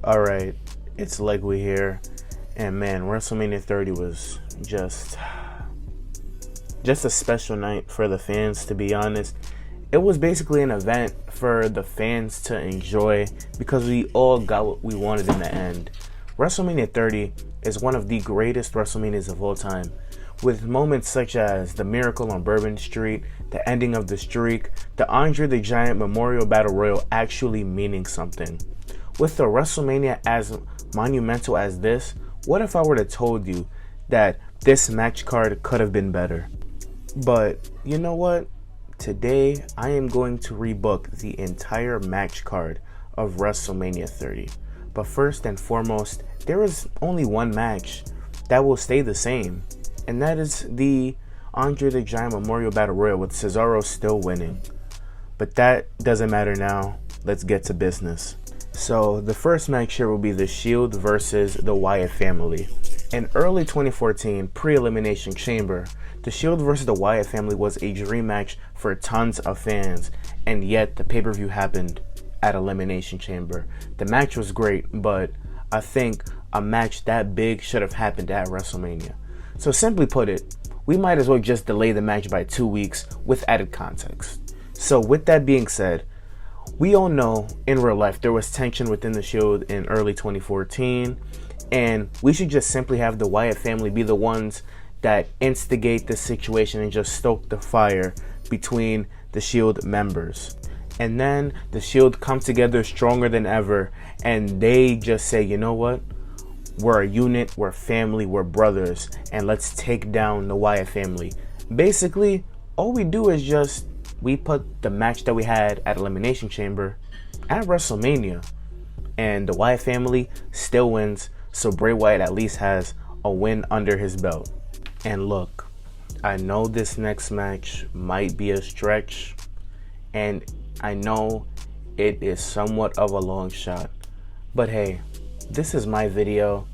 Alright, it's Legwee here, and man, WrestleMania 30 was just a special night for the fans, to be honest. It was basically an event for the fans to enjoy because we all got what we wanted in the end. WrestleMania 30 is one of the greatest WrestleManias of all time, with moments such as the Miracle on Bourbon Street, the ending of the streak, the Andre the Giant Memorial Battle Royal actually meaning something. With the WrestleMania as monumental as this, what if I were to told you that this match card could have been better? But you know what? Today I am going to rebook the entire match card of WrestleMania 30. But first and foremost, there is only one match that will stay the same, and that is the Andre the Giant Memorial Battle Royal with Cesaro still winning. But that doesn't matter now. Let's get to business. So the first match here will be the Shield versus the Wyatt family. In early 2014 pre-elimination chamber, the Shield versus the Wyatt family was a dream match for tons of fans, and yet the pay-per-view happened at elimination chamber. The match was great, but I think a match that big should have happened at WrestleMania. So simply put it, we might as well just delay the match by 2 weeks with added context. So with that being said, we all know in real life there was tension within the Shield in early 2014, and we should just simply have the Wyatt family be the ones that instigate the situation and just stoke the fire between the Shield members. And then the Shield come together stronger than ever, and they just say, you know what? We're a unit, we're family, we're brothers, and let's take down the Wyatt family. Basically, all we do is just we put the match that we had at Elimination Chamber at WrestleMania, and the Wyatt family still wins, so Bray Wyatt at least has a win under his belt. And look, I know this next match might be a stretch, and I know it is somewhat of a long shot, but hey, this is my video,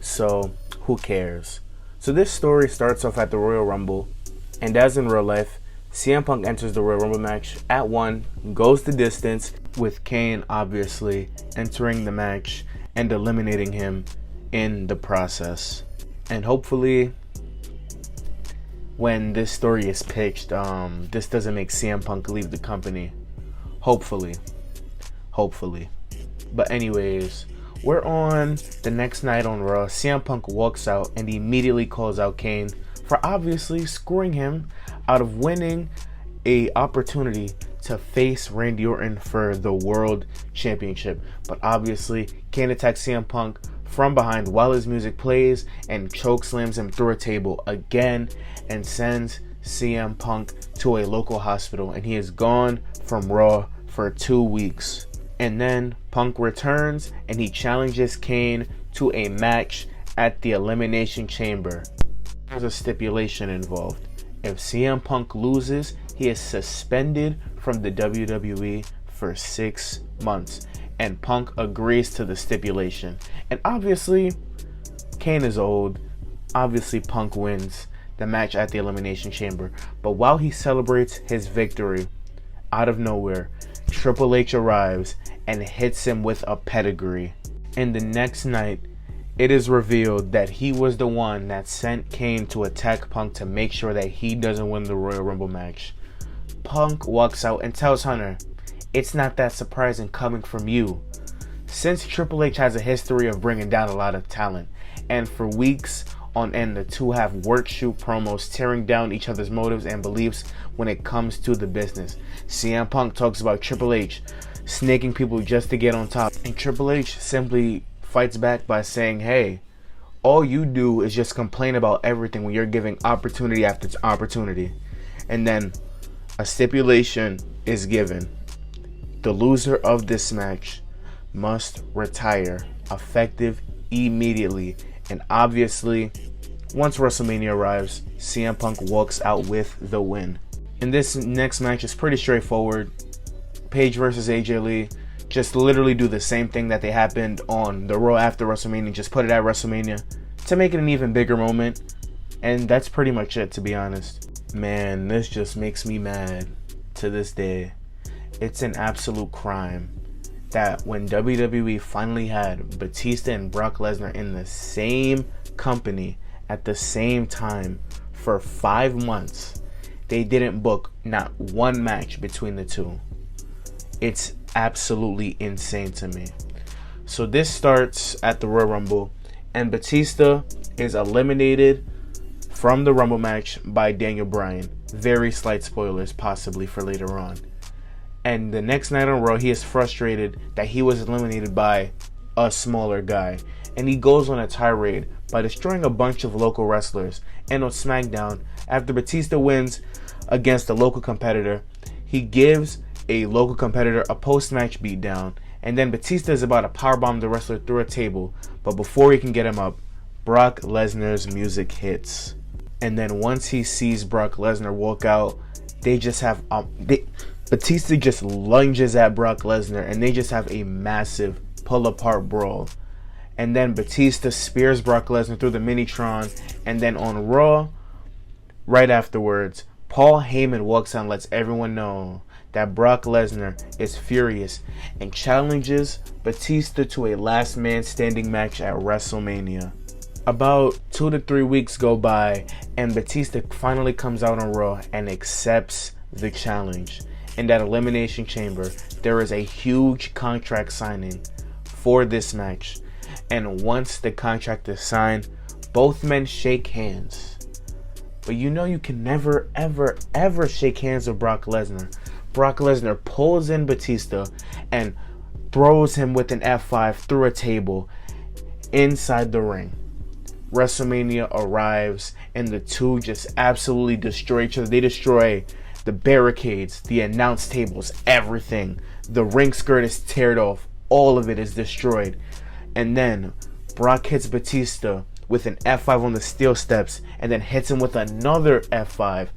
so who cares? So this story starts off at the Royal Rumble, and as in real life, CM Punk enters the Royal Rumble match at 1, goes the distance, with Kane obviously entering the match and eliminating him in the process. And hopefully, when this story is pitched, this doesn't make CM Punk leave the company. Hopefully. But anyways, we're on the next night on Raw. CM Punk walks out and immediately calls out Kane for obviously screwing him out of winning a opportunity to face Randy Orton for the World Championship. But obviously, Kane attacks CM Punk from behind while his music plays and chokeslams him through a table again and sends CM Punk to a local hospital, and he is gone from Raw for 2 weeks. And then Punk returns and he challenges Kane to a match at the Elimination Chamber. There's a stipulation involved. If CM Punk loses, he is suspended from the WWE for 6 months. And Punk agrees to the stipulation. And obviously, Kane is old. Obviously, Punk wins the match at the Elimination Chamber. But while he celebrates his victory, out of nowhere, Triple H arrives and hits him with a pedigree. And the next night, it is revealed that he was the one that sent Kane to attack Punk to make sure that he doesn't win the Royal Rumble match. Punk walks out and tells Hunter, "It's not that surprising coming from you." Since Triple H has a history of bringing down a lot of talent, and for weeks on end the two have work shoot promos tearing down each other's motives and beliefs when it comes to the business. CM Punk talks about Triple H snaking people just to get on top, and Triple H simply fights back by saying, hey, all you do is just complain about everything when you're giving opportunity after opportunity. And then a stipulation is given. The loser of this match must retire effective immediately. And obviously, once WrestleMania arrives, CM Punk walks out with the win. And this next match is pretty straightforward. Paige versus AJ Lee. Just literally do the same thing that they happened on the Raw after WrestleMania. Just put it at WrestleMania to make it an even bigger moment. And that's pretty much it, to be honest. Man, this just makes me mad to this day. It's an absolute crime that when WWE finally had Batista and Brock Lesnar in the same company at the same time for 5 months, they didn't book not one match between the two. It's absolutely insane to me. So this starts at the Royal Rumble, and Batista is eliminated from the Rumble match by Daniel Bryan. Very slight spoilers possibly for later on. And the next night on Raw, he is frustrated that he was eliminated by a smaller guy. And he goes on a tirade by destroying a bunch of local wrestlers. And on SmackDown, after Batista wins against a local competitor, he gives a local competitor a post-match beatdown. And then Batista is about to powerbomb the wrestler through a table. But before he can get him up, Brock Lesnar's music hits. And then once he sees Brock Lesnar walk out, they just have... Batista just lunges at Brock Lesnar and they just have a massive pull-apart brawl. And then Batista spears Brock Lesnar through the Minitron. And then on Raw, right afterwards, Paul Heyman walks out and lets everyone know that Brock Lesnar is furious and challenges Batista to a last man standing match at WrestleMania. About 2 to 3 weeks go by and Batista finally comes out on Raw and accepts the challenge. In that Elimination Chamber, there is a huge contract signing for this match. And once the contract is signed, both men shake hands. But you know you can never, ever, ever shake hands with Brock Lesnar. Brock Lesnar pulls in Batista and throws him with an F5 through a table inside the ring. WrestleMania arrives and the two just absolutely destroy each other. They destroy the barricades, the announce tables, everything. The ring skirt is teared off. All of it is destroyed. And then Brock hits Batista with an F5 on the steel steps and then hits him with another F5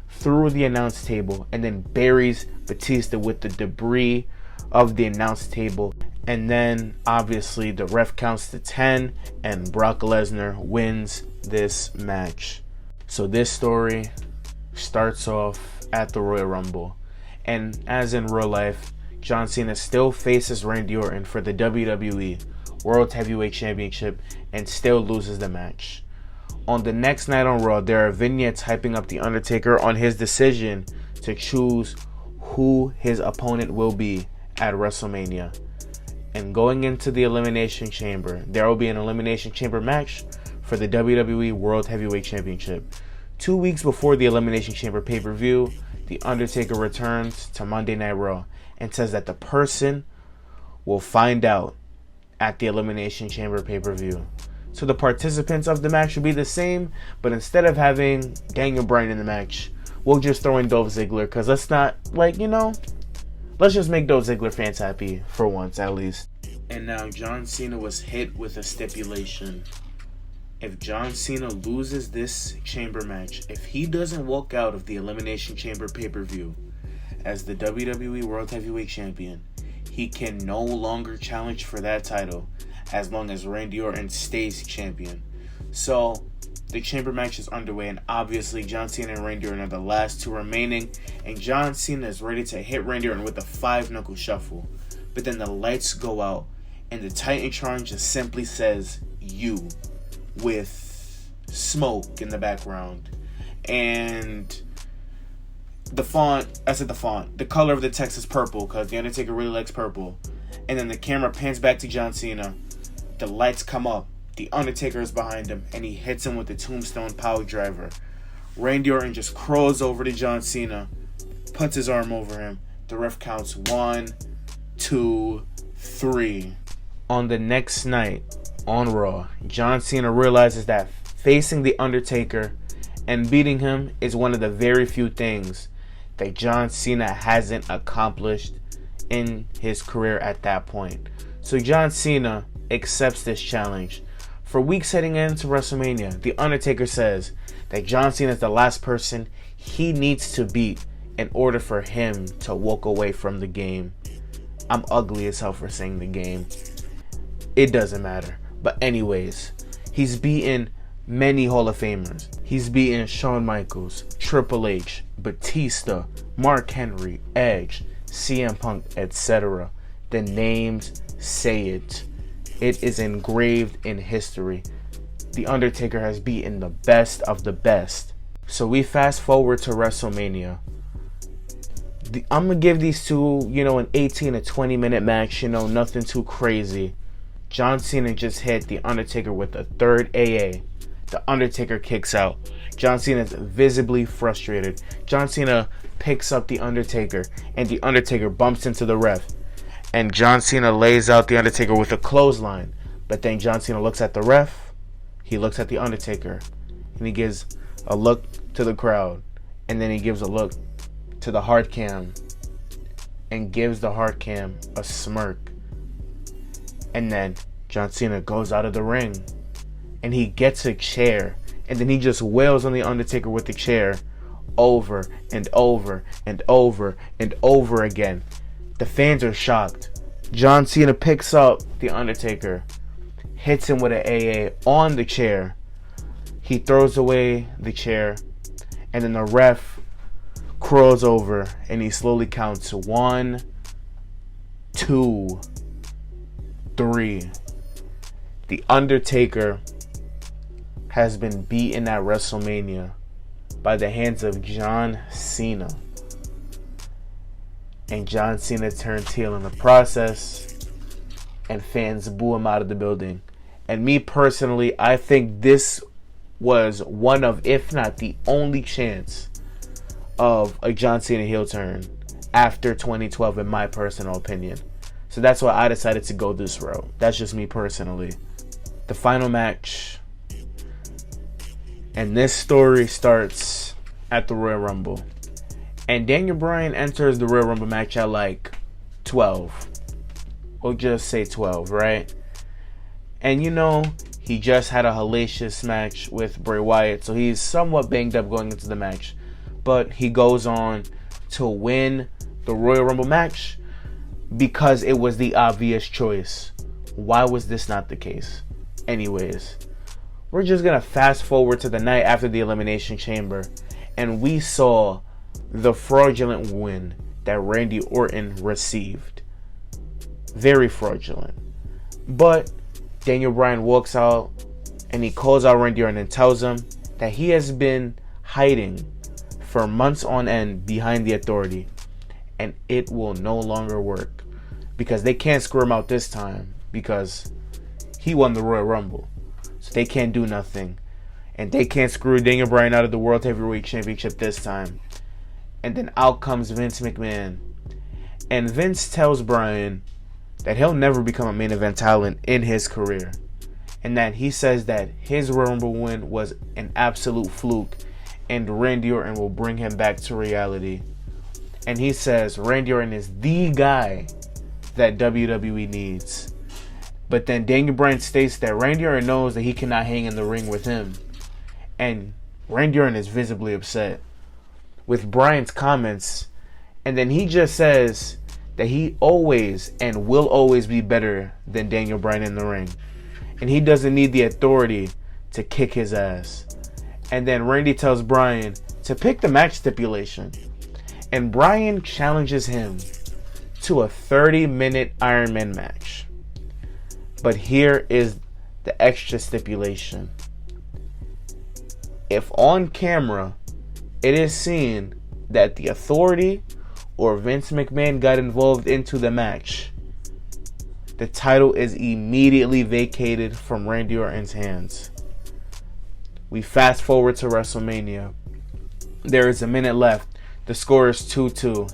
through the announce table and then buries Batista with the debris of the announce table. And then obviously the ref counts to 10 and Brock Lesnar wins this match. So this story starts off at the Royal Rumble, and as in real life, John Cena still faces Randy Orton for the WWE World Heavyweight Championship and still loses the match. On the next night on Raw, there are vignettes hyping up The Undertaker on his decision to choose who his opponent will be at WrestleMania. And going into the Elimination Chamber, there will be an Elimination Chamber match for the WWE World Heavyweight Championship. 2 weeks before the Elimination Chamber pay-per-view, The Undertaker returns to Monday Night Raw and says that the person will find out at the Elimination Chamber pay-per-view. So the participants of the match will be the same, but instead of having Daniel Bryan in the match, we'll just throw in Dolph Ziggler, because let's not, let's just make Dolph Ziggler fans happy for once at least. And now John Cena was hit with a stipulation. If John Cena loses this chamber match, if he doesn't walk out of the Elimination Chamber pay-per-view as the WWE World Heavyweight Champion, he can no longer challenge for that title as long as Randy Orton stays champion. So the chamber match is underway, and obviously John Cena and Randy Orton are the last two remaining, and John Cena is ready to hit Randy Orton with a 5-knuckle shuffle. But then the lights go out and the Titantron just simply says "you" with smoke in the background, and the color of the text is purple because The Undertaker really likes purple. And then the camera pans back to John Cena, the lights come up, The Undertaker is behind him, and he hits him with the Tombstone Power Driver. Randy Orton just crawls over to John Cena, puts his arm over him. The ref counts 1, 2, 3. On the next night on Raw, John Cena realizes that facing The Undertaker and beating him is one of the very few things that John Cena hasn't accomplished in his career at that point. So John Cena accepts this challenge. For weeks heading into WrestleMania, The Undertaker says that John Cena is the last person he needs to beat in order for him to walk away from the game. I'm ugly as hell for saying the game. It doesn't matter. But anyways, he's beaten many Hall of Famers. He's beaten Shawn Michaels, Triple H, Batista, Mark Henry, Edge, CM Punk, etc. The names say it. It is engraved in history. The Undertaker has beaten the best of the best. So we fast forward to WrestleMania. I'm going to give these two, an 18 to 20 minute match, nothing too crazy. John Cena just hit The Undertaker with a third AA. The Undertaker kicks out. John Cena is visibly frustrated. John Cena picks up The Undertaker, and The Undertaker bumps into the ref. And John Cena lays out The Undertaker with a clothesline. But then John Cena looks at the ref. He looks at The Undertaker. And he gives a look to the crowd. And then he gives a look to the hard cam. And gives the hard cam a smirk. And then John Cena goes out of the ring. And he gets a chair. And then he just wails on The Undertaker with the chair. Over and over and over and over again. The fans are shocked. John Cena picks up The Undertaker. Hits him with an AA on the chair. He throws away the chair. And then the ref crawls over. And he slowly counts 1, 2, 3. The Undertaker has been beaten at WrestleMania by the hands of John Cena. And John Cena turned heel in the process. And fans boo him out of the building. And me personally, I think this was one of, if not the only chance of a John Cena heel turn after 2012, in my personal opinion. So that's why I decided to go this route. That's just me personally. The final match. And this story starts at the Royal Rumble. And Daniel Bryan enters the Royal Rumble match at like 12. We'll just say 12, right? And he just had a hellacious match with Bray Wyatt. So he's somewhat banged up going into the match. But he goes on to win the Royal Rumble match because it was the obvious choice. Why was this not the case? Anyways, we're just going to fast forward to the night after the Elimination Chamber. And we saw the fraudulent win that Randy Orton received. Very fraudulent. But Daniel Bryan walks out and he calls out Randy Orton and tells him that he has been hiding for months on end behind the Authority. And it will no longer work. Because they can't screw him out this time. Because he won the Royal Rumble. So they can't do nothing. And they can't screw Daniel Bryan out of the World Heavyweight Championship this time. And then out comes Vince McMahon. And Vince tells Bryan that he'll never become a main event talent in his career. And that he says that his Royal Rumble win was an absolute fluke. And Randy Orton will bring him back to reality. And he says Randy Orton is the guy that WWE needs. But then Daniel Bryan states that Randy Orton knows that he cannot hang in the ring with him. And Randy Orton is visibly upset with Bryan's comments. And then he just says that he always and will always be better than Daniel Bryan in the ring. And he doesn't need the Authority to kick his ass. And then Randy tells Bryan to pick the match stipulation. And Bryan challenges him to a 30-minute Iron Man match. But here is the extra stipulation. If on camera it is seen that the Authority or Vince McMahon got involved into the match, the title is immediately vacated from Randy Orton's hands. We fast forward to WrestleMania. There is a minute left. The score is 2-2.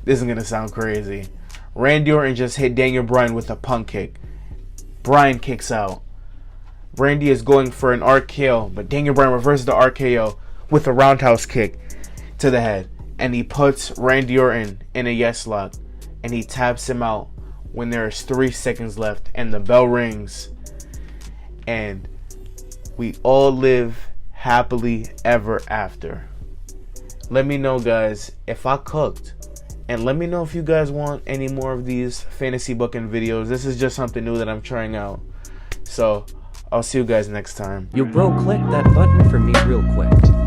This is going to sound crazy. Randy Orton just hit Daniel Bryan with a punt kick. Bryan kicks out. Randy is going for an RKO, but Daniel Bryan reverses the RKO with a roundhouse kick to the head. And he puts Randy Orton in a yes lock. And he taps him out when there is 3 seconds left. And the bell rings. And we all live happily ever after. Let me know, guys, if I cooked. And let me know if you guys want any more of these fantasy booking videos. This is just something new that I'm trying out. So, I'll see you guys next time. Yo, bro, click that button for me real quick.